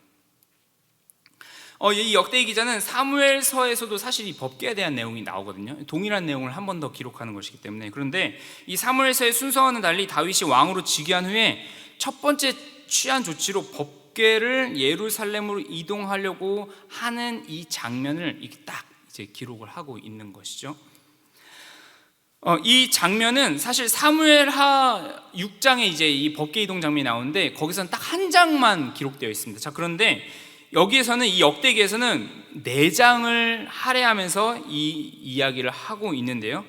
이 역대기 기자는 사무엘서에서도 사실 이 법궤에 대한 내용이 나오거든요. 동일한 내용을 한 번 더 기록하는 것이기 때문에. 그런데 이 사무엘서의 순서와는 달리 다윗이 왕으로 즉위한 후에 첫 번째 취한 조치로 법궤를 예루살렘으로 이동하려고 하는 이 장면을 이렇게 딱 기록을 하고 있는 것이죠. 이 장면은 사실 사무엘하 6장에 이 법궤 이동 장면이 나오는데 거기서는 딱 한 장만 기록되어 있습니다. 자, 그런데 여기에서는 이 역대기에서는 4장을 할애하면서 이 이야기를 하고 있는데요.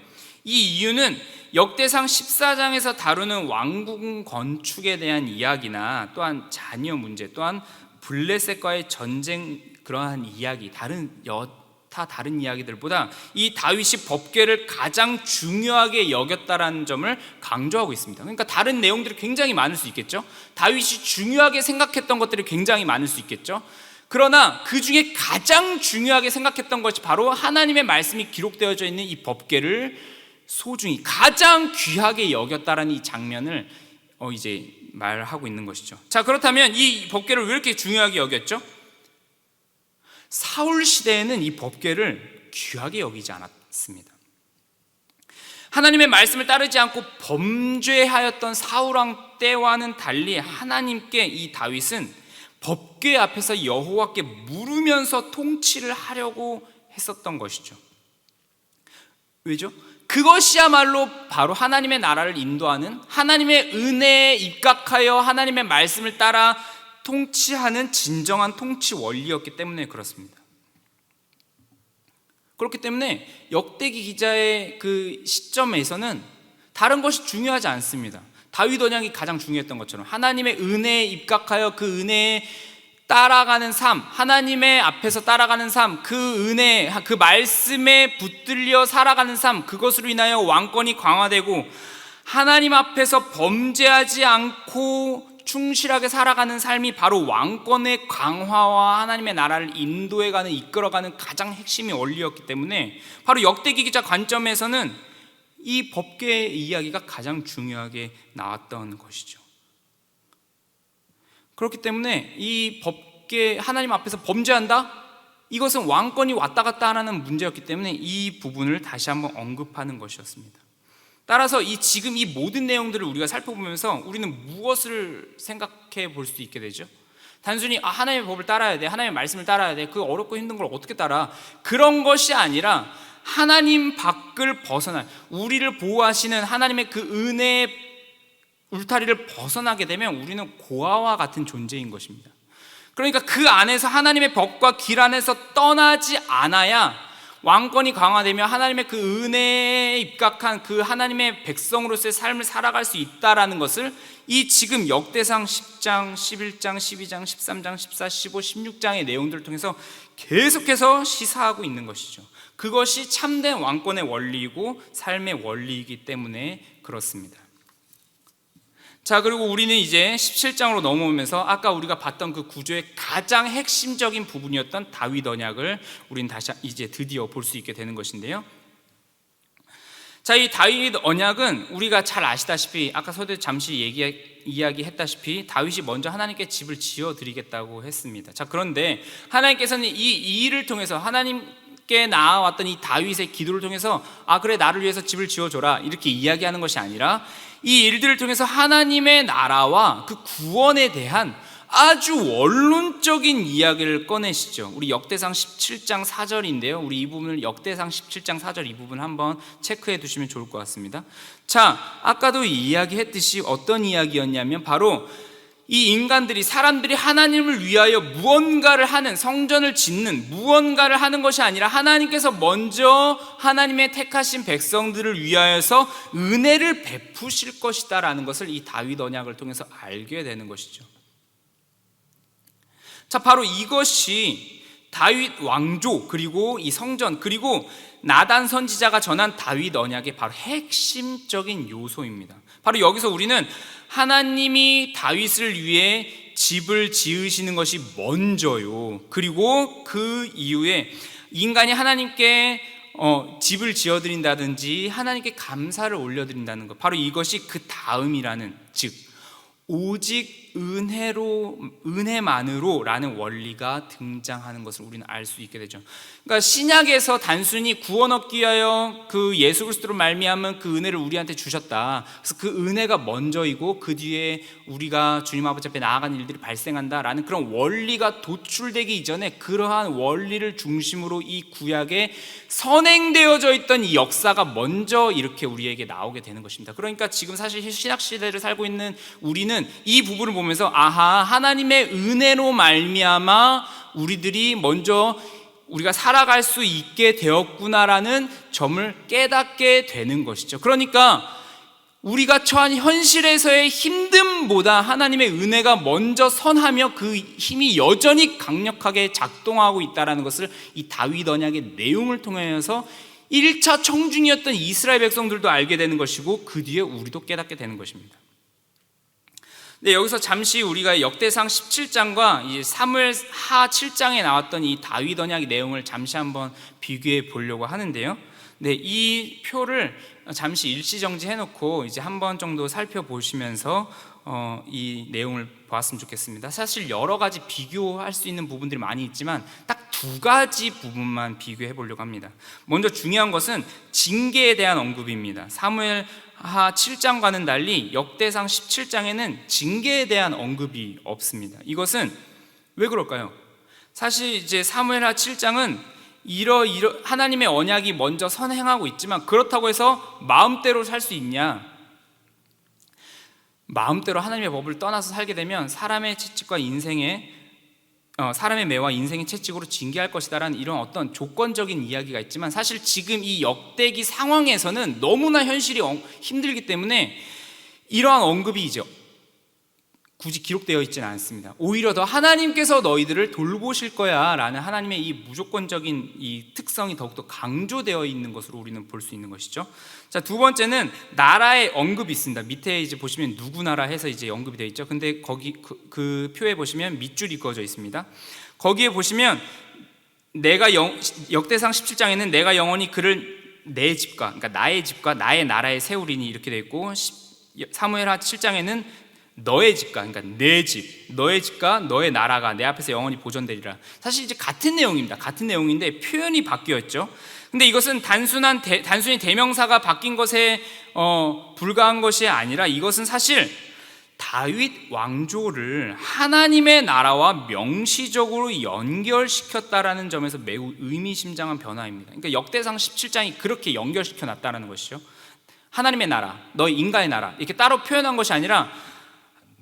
이 이유는 역대상 14장에서 다루는 왕궁 건축에 대한 이야기나 또한 자녀 문제, 또한 블레셋과의 전쟁, 그러한 이야기, 다른 이야기들보다 이 다윗이 법궤를 가장 중요하게 여겼다라는 점을 강조하고 있습니다. 그러니까 다른 내용들이 굉장히 많을 수 있겠죠. 다윗이 중요하게 생각했던 것들이 굉장히 많을 수 있겠죠. 그러나 그 중에 가장 중요하게 생각했던 것이 바로 하나님의 말씀이 기록되어져 있는 이 법궤를 소중히, 가장 귀하게 여겼다라는 이 장면을 이제 말하고 있는 것이죠. 자, 그렇다면 이 법궤를 왜 이렇게 중요하게 여겼죠? 사울 시대에는 이 법궤를 귀하게 여기지 않았습니다. 하나님의 말씀을 따르지 않고 범죄하였던 사울왕 때와는 달리 하나님께 이 다윗은 법궤 앞에서 여호와께 물으면서 통치를 하려고 했었던 것이죠. 왜죠? 그것이야말로 바로 하나님의 나라를 인도하는, 하나님의 은혜에 입각하여 하나님의 말씀을 따라 통치하는 진정한 통치 원리였기 때문에 그렇습니다. 그렇기 때문에 역대기 기자의 그 시점에서는 다른 것이 중요하지 않습니다. 다윗 언약이 가장 중요했던 것처럼 하나님의 은혜에 입각하여 그 은혜에 따라가는 삶, 하나님의 앞에서 따라가는 삶, 그 은혜, 그 말씀에 붙들려 살아가는 삶, 그것으로 인하여 왕권이 강화되고 하나님 앞에서 범죄하지 않고 충실하게 살아가는 삶이 바로 왕권의 강화와 하나님의 나라를 인도해가는, 이끌어가는 가장 핵심의 원리였기 때문에 바로 역대기 기자 관점에서는 이 법궤의 이야기가 가장 중요하게 나왔던 것이죠. 그렇기 때문에 이 법궤, 하나님 앞에서 범죄한다? 이것은 왕권이 왔다 갔다 하는 문제였기 때문에 이 부분을 다시 한번 언급하는 것이었습니다. 따라서 지금 이 모든 내용들을 우리가 살펴보면서 우리는 무엇을 생각해 볼 수 있게 되죠? 단순히 하나님의 법을 따라야 돼, 하나님의 말씀을 따라야 돼, 그 어렵고 힘든 걸 어떻게 따라, 그런 것이 아니라 하나님 밖을 벗어나 우리를 보호하시는 하나님의 그 은혜의 울타리를 벗어나게 되면 우리는 고아와 같은 존재인 것입니다. 그러니까 그 안에서 하나님의 법과 길 안에서 떠나지 않아야 왕권이 강화되며 하나님의 그 은혜에 입각한 그 하나님의 백성으로서의 삶을 살아갈 수 있다라는 것을 이 지금 역대상 10장, 11장, 12장, 13장, 14, 15, 16장의 내용들을 통해서 계속해서 시사하고 있는 것이죠. 그것이 참된 왕권의 원리이고 삶의 원리이기 때문에 그렇습니다. 자, 그리고 우리는 이제 17장으로 넘어오면서 아까 우리가 봤던 그 구조의 가장 핵심적인 부분이었던 다윗 언약을 우리는 다시 이제 드디어 볼 수 있게 되는 것인데요. 자, 이 다윗 언약은 우리가 잘 아시다시피 아까 서두에 잠시 이야기했다시피 다윗이 먼저 하나님께 집을 지어드리겠다고 했습니다. 자, 그런데 하나님께서는 이 일을 통해서 하나님께 나아왔던 이 다윗의 기도를 통해서 그래, 나를 위해서 집을 지어줘라 이렇게 이야기하는 것이 아니라 이 일들을 통해서 하나님의 나라와 그 구원에 대한 아주 원론적인 이야기를 꺼내시죠. 우리 역대상 17장 4절인데요. 우리 이 부분을 역대상 17장 4절 이 부분 한번 체크해 두시면 좋을 것 같습니다. 자, 아까도 이야기했듯이 어떤 이야기였냐면 바로 이 인간들이, 사람들이 하나님을 위하여 무언가를 하는, 성전을 짓는 무언가를 하는 것이 아니라 하나님께서 먼저 하나님의 택하신 백성들을 위하여서 은혜를 베푸실 것이다라는 것을 이 다윗 언약을 통해서 알게 되는 것이죠. 자, 바로 이것이 다윗 왕조, 그리고 이 성전, 그리고 나단 선지자가 전한 다윗 언약의 바로 핵심적인 요소입니다. 바로 여기서 우리는 하나님이 다윗을 위해 집을 지으시는 것이 먼저요, 그리고 그 이후에 인간이 하나님께 집을 지어드린다든지 하나님께 감사를 올려드린다는 것, 바로 이것이 그 다음이라는, 즉 오직 은혜만으로라는 원리가 등장하는 것을 우리는 알 수 있게 되죠. 그러니까 신약에서 단순히 구원 얻기 위하여 그 예수 그리스도로 말미암은 그 은혜를 우리한테 주셨다. 그래서 그 은혜가 먼저이고 그 뒤에 우리가 주님 아버지 앞에 나아가는 일들이 발생한다라는 그런 원리가 도출되기 이전에 그러한 원리를 중심으로 이 구약에 선행되어져 있던 이 역사가 먼저 이렇게 우리에게 나오게 되는 것입니다. 그러니까 지금 사실 신약 시대를 살고 있는 우리는 이 부분을 보면서 하나님의 은혜로 말미암아 우리들이 먼저 우리가 살아갈 수 있게 되었구나라는 점을 깨닫게 되는 것이죠. 그러니까 우리가 처한 현실에서의 힘듦보다 하나님의 은혜가 먼저 선하며 그 힘이 여전히 강력하게 작동하고 있다는 것을 이 다윗 언약의 내용을 통해서 1차 청중이었던 이스라엘 백성들도 알게 되는 것이고, 그 뒤에 우리도 깨닫게 되는 것입니다. 네, 여기서 잠시 우리가 역대상 17장과 이 사무엘하 7장에 나왔던 이 다윗 언약의 내용을 잠시 한번 비교해 보려고 하는데요. 네, 이 표를 잠시 일시정지 해놓고 이제 한 번 정도 살펴보시면서 이 내용을 보았으면 좋겠습니다. 사실 여러 가지 비교할 수 있는 부분들이 많이 있지만 딱 두 가지 부분만 비교해 보려고 합니다. 먼저 중요한 것은 징계에 대한 언급입니다. 사무엘하 7장과는 달리 역대상 17장에는 징계에 대한 언급이 없습니다. 이것은 왜 그럴까요? 사실 이제 사무엘하 7장은 하나님의 언약이 먼저 선행하고 있지만, 그렇다고 해서 마음대로 살 수 있냐? 마음대로 하나님의 법을 떠나서 살게 되면 사람의 채찍과 사람의 매와 인생의 채찍으로 징계할 것이다라는 이런 어떤 조건적인 이야기가 있지만, 사실 지금 이 역대기 상황에서는 너무나 현실이 힘들기 때문에 이러한 언급이 이제 굳이 기록되어 있지는 않습니다. 오히려 더 하나님께서 너희들을 돌보실 거야 라는 하나님의 이 무조건적인 이 특성이 더욱더 강조되어 있는 것으로 우리는 볼 수 있는 것이죠. 자, 두 번째는 나라의 언급이 있습니다. 밑에 이제 보시면 누구 나라 해서 이제 언급이 되어 있죠. 근데 거기 그 표에 보시면 밑줄이 그어져 있습니다. 거기에 보시면 역대상 17장에는 내가 영원히 그를 내 집과, 그러니까 나의 집과 나의 나라에 세우리니 이렇게 되어 있고, 사무엘하 7장에는 너의 집과, 그러니까 내 집, 너의 집과 너의 나라가 내 앞에서 영원히 보존되리라. 사실 이제 같은 내용입니다. 같은 내용인데 표현이 바뀌었죠. 근데 이것은 단순히 대명사가 바뀐 것에 불과한 것이 아니라, 이것은 사실 다윗 왕조를 하나님의 나라와 명시적으로 연결시켰다라는 점에서 매우 의미심장한 변화입니다. 그러니까 역대상 17장이 그렇게 연결시켜 놨다는 것이죠. 하나님의 나라, 너희 인간의 나라, 이렇게 따로 표현한 것이 아니라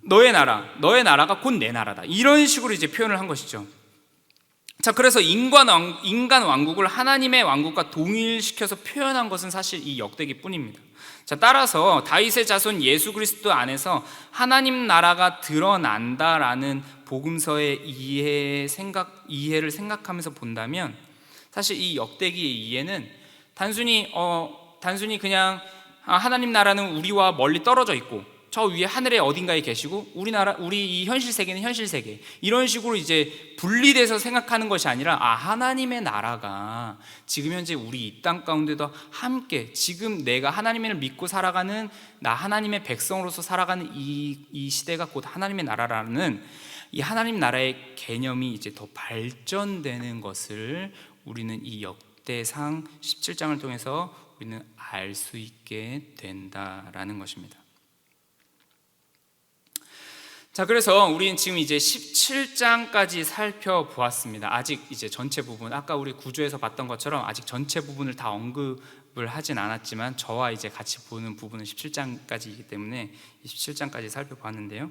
너의 나라가 곧 내 나라다, 이런 식으로 이제 표현을 한 것이죠. 자, 그래서 인간 왕국을 하나님의 왕국과 동일시켜서 표현한 것은 사실 이 역대기뿐입니다. 자, 따라서 다윗의 자손 예수 그리스도 안에서 하나님 나라가 드러난다라는 복음서의 이해를 생각하면서 본다면, 사실 이 역대기의 이해는 단순히 그냥 하나님 나라는 우리와 멀리 떨어져 있고 저 위에 하늘의 어딘가에 계시고 우리 이 현실 세계는 현실 세계, 이런 식으로 이제 분리돼서 생각하는 것이 아니라, 하나님의 나라가 지금 현재 우리 이 땅 가운데도 함께, 지금 내가 하나님을 믿고 살아가는 나 하나님의 백성으로서 살아가는 이 시대가 곧 하나님의 나라라는 이 하나님 나라의 개념이 이제 더 발전되는 것을 우리는 이 역대상 17장을 통해서 우리는 알 수 있게 된다라는 것입니다. 자, 그래서 우리는 지금 이제 17장까지 살펴보았습니다. 아직 이제 전체 부분, 아까 우리 구조에서 봤던 것처럼 아직 전체 부분을 다 언급을 하진 않았지만, 저와 이제 같이 보는 부분은 17장까지이기 때문에 17장까지 살펴봤는데요.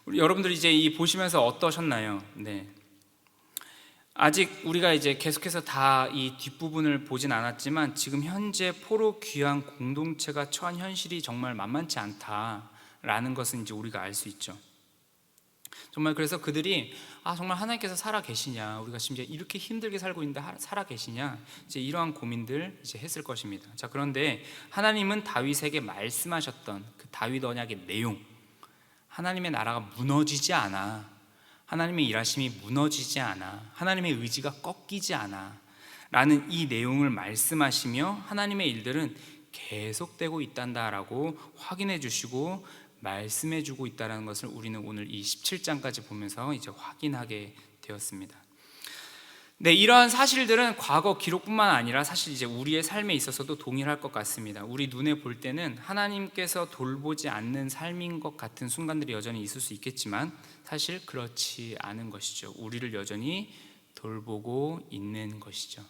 우리 여러분들 이제 이 보시면서 어떠셨나요? 네. 아직 우리가 이제 계속해서 다 이 뒷부분을 보진 않았지만, 지금 현재 포로 귀한 공동체가 처한 현실이 정말 만만치 않다라는 것은 이제 우리가 알 수 있죠. 정말 그래서 그들이 정말 하나님께서 살아 계시냐, 우리가 심지어 이렇게 힘들게 살고 있는데 살아 계시냐, 이제 이러한 고민들 이제 했을 것입니다. 자, 그런데 하나님은 다윗에게 말씀하셨던 그 다윗 언약의 내용, 하나님의 나라가 무너지지 않아, 하나님의 일하심이 무너지지 않아, 하나님의 의지가 꺾이지 않아 라는 이 내용을 말씀하시며, 하나님의 일들은 계속되고 있단다라고 확인해 주시고 말씀해 주고 있다는 것을 우리는 오늘 이 17장까지 보면서 이제 확인하게 되었습니다. 네, 이러한 사실들은 과거 기록뿐만 아니라 사실 이제 우리의 삶에 있어서도 동일할 것 같습니다. 우리 눈에 볼 때는 하나님께서 돌보지 않는 삶인 것 같은 순간들이 여전히 있을 수 있겠지만, 사실 그렇지 않은 것이죠. 우리를 여전히 돌보고 있는 것이죠.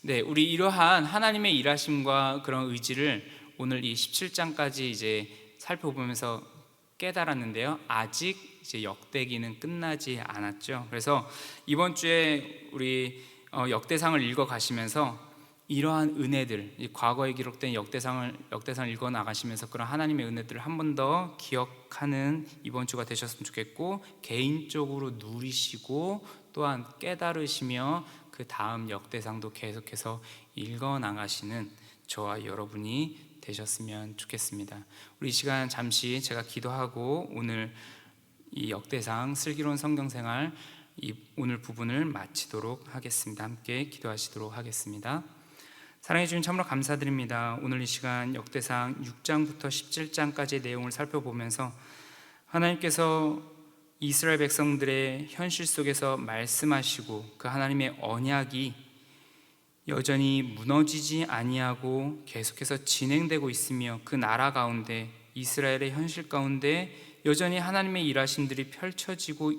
네, 우리 이러한 하나님의 일하심과 그런 의지를 오늘 이 17장까지 이제 살펴보면서 깨달았는데요. 아직 이제 역대기는 끝나지 않았죠. 그래서 이번 주에 우리 역대상을 읽어 가시면서 이러한 은혜들, 이 과거에 기록된 역대상을 읽어 나가시면서 그런 하나님의 은혜들을 한 번 더 기억하는 이번 주가 되셨으면 좋겠고, 개인적으로 누리시고 또한 깨달으시며 그 다음 역대상도 계속해서 읽어 나가시는 저와 여러분이 되셨으면 좋겠습니다. 우리 이 시간 잠시 제가 기도하고 오늘 이 역대상 슬기로운 성경생활 이 오늘 부분을 마치도록 하겠습니다. 함께 기도하시도록 하겠습니다. 사랑해 주님 참으로 감사드립니다. 오늘 이 시간 역대상 6장부터 17장까지의 내용을 살펴보면서 하나님께서 이스라엘 백성들의 현실 속에서 말씀하시고 그 하나님의 언약이 여전히 무너지지 아니하고 계속해서 진행되고 있으며 그 나라 가운데 이스라엘의 현실 가운데 여전히 하나님의 일하심들이 펼쳐지고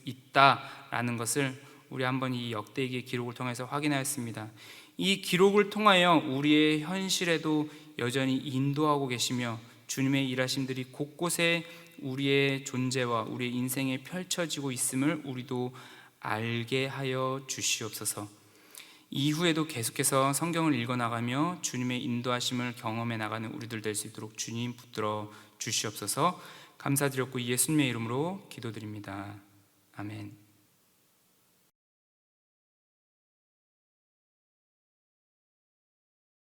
있다라는 것을 우리 한번 이 역대기의 기록을 통해서 확인하였습니다. 이 기록을 통하여 우리의 현실에도 여전히 인도하고 계시며 주님의 일하심들이 곳곳에 우리의 존재와 우리의 인생에 펼쳐지고 있음을 우리도 알게 하여 주시옵소서. 이후에도 계속해서 성경을 읽어나가며 주님의 인도하심을 경험해 나가는 우리들 될 수 있도록 주님 붙들어 주시옵소서. 감사드렸고 예수님의 이름으로 기도드립니다. 아멘.